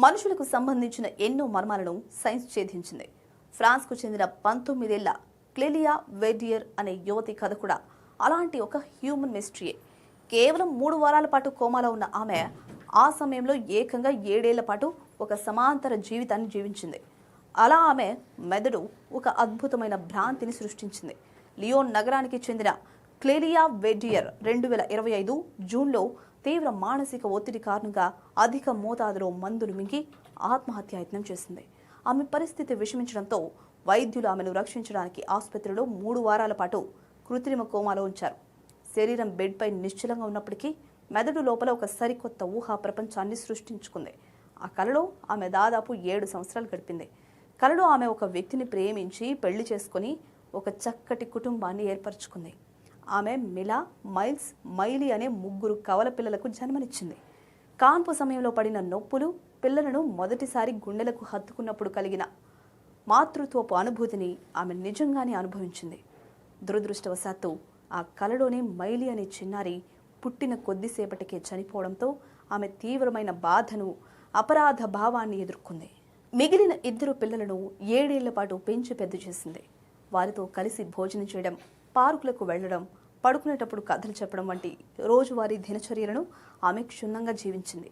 మనుషులకు సంబంధించిన ఎన్నో మర్మాలను సైన్స్ ఛేదించింది. ఫ్రాన్స్కు చెందిన 19 ఏళ్ల క్లెలియా వెడియర్ అనే యువతి కథ కూడా అలాంటి ఒక హ్యూమన్ మిస్టరీయే. కేవలం 3 వారాల పాటు కోమాలో ఉన్న ఆమె ఆ సమయంలో ఏకంగా 7 ఏళ్ల పాటు ఒక సమాంతర జీవితాన్ని జీవించింది. అలా ఆమె మెదడు ఒక అద్భుతమైన భ్రాంతిని సృష్టించింది. లియోన్ నగరానికి చెందిన క్లెలియా వెడియర్ 2025 జూన్లో తీవ్ర మానసిక ఒత్తిడి కారణంగా అధిక మోతాదులో మందులు మింగి ఆత్మహత్యాయత్నం చేసింది. ఆమె పరిస్థితి విషమించడంతో వైద్యులు ఆమెను రక్షించడానికి ఆసుపత్రిలో 3 వారాల పాటు కృత్రిమ కోమాలో ఉంచారు. శరీరం బెడ్పై నిశ్చలంగా ఉన్నప్పటికీ మెదడు లోపల ఒక సరికొత్త ఊహా ప్రపంచాన్ని సృష్టించుకుంది. ఆ కలలో ఆమె దాదాపు 7 సంవత్సరాలు గడిపింది. కలలో ఆమె ఒక వ్యక్తిని ప్రేమించి పెళ్లి చేసుకుని ఒక చక్కటి కుటుంబాన్ని ఏర్పరచుకుంది. ఆమె మిలా, మైల్స్, మైలీ అనే 3 కవల పిల్లలకు జన్మనిచ్చింది. కాన్పు సమయంలో పడిన నొప్పులు, పిల్లలను మొదటిసారి గుండెలకు హత్తుకున్నప్పుడు కలిగిన మాతృత్వపు అనుభూతిని ఆమె నిజంగానే అనుభవించింది. దురదృష్టవశాత్తు ఆ కలలోనే మైలీ అనే చిన్నారి పుట్టిన కొద్దిసేపటికే చనిపోవడంతో ఆమె తీవ్రమైన బాధను, అపరాధ భావాన్ని ఎదుర్కొంది. మిగిలిన 2 పిల్లలను 7 ఏళ్ల పాటు పెంచి పెద్ద చేసింది. వారితో కలిసి భోజనం చేయడం, పార్కులకు వెళ్లడం, పడుకునేటప్పుడు కథలు చెప్పడం వంటి రోజువారీ దినచర్యలను ఆమె క్షుణ్ణంగా జీవించింది.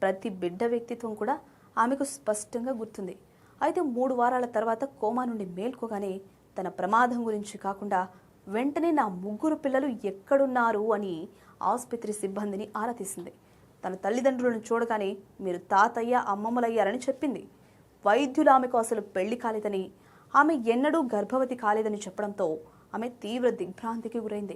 ప్రతి బిడ్డ వ్యక్తిత్వం కూడా ఆమెకు స్పష్టంగా గుర్తుంది. అయితే 3 వారాల తర్వాత కోమా నుండి మేల్కోగానే తన ప్రమాదం గురించి కాకుండా వెంటనే నా 3 పిల్లలు ఎక్కడున్నారు అని ఆసుపత్రి సిబ్బందిని ఆరా తీసింది. తన తల్లిదండ్రులను చూడగానే మీరు తాతయ్య, అమ్మమ్మలయ్యారని చెప్పింది. వైద్యులు ఆమెకు అసలు పెళ్లి కాలేదని, ఆమె ఎన్నడూ గర్భవతి కాలేదని చెప్పడంతో ఆమె తీవ్ర దిగ్భ్రాంతికి గురైంది.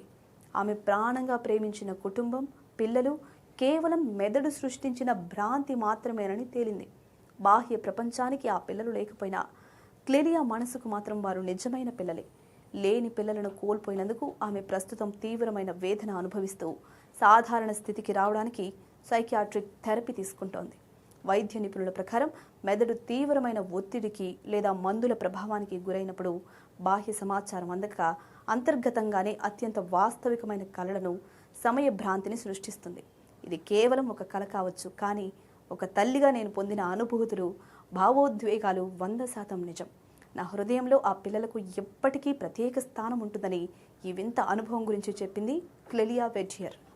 ఆమె ప్రాణంగా ప్రేమించిన కుటుంబం, పిల్లలు కేవలం మెదడు సృష్టించిన భ్రాంతి మాత్రమేనని తేలింది. బాహ్య ప్రపంచానికి ఆ పిల్లలు లేకపోయినా క్లెలియా మనసుకు మాత్రం వారు నిజమైన పిల్లలే. లేని పిల్లలను కోల్పోయినందుకు ఆమె ప్రస్తుతం తీవ్రమైన వేదన అనుభవిస్తూ సాధారణ స్థితికి రావడానికి సైకియాట్రిక్ థెరపీ తీసుకుంటోంది. వైద్య నిపుణుల ప్రకారం మెదడు తీవ్రమైన ఒత్తిడికి లేదా మందుల ప్రభావానికి గురైనప్పుడు బాహ్య సమాచారం అందక అంతర్గతంగానే అత్యంత వాస్తవికమైన కలలను, సమయ భ్రాంతిని సృష్టిస్తుంది. ఇది కేవలం ఒక కల కావచ్చు, కానీ ఒక తల్లిగా నేను పొందిన అనుభూతులు, భావోద్వేగాలు 100% నిజం. నా హృదయంలో ఆ పిల్లలకు ఎప్పటికీ ప్రత్యేక స్థానం ఉంటుందని ఈ వింత అనుభవం గురించి చెప్పింది క్లెలియా వెడియర్.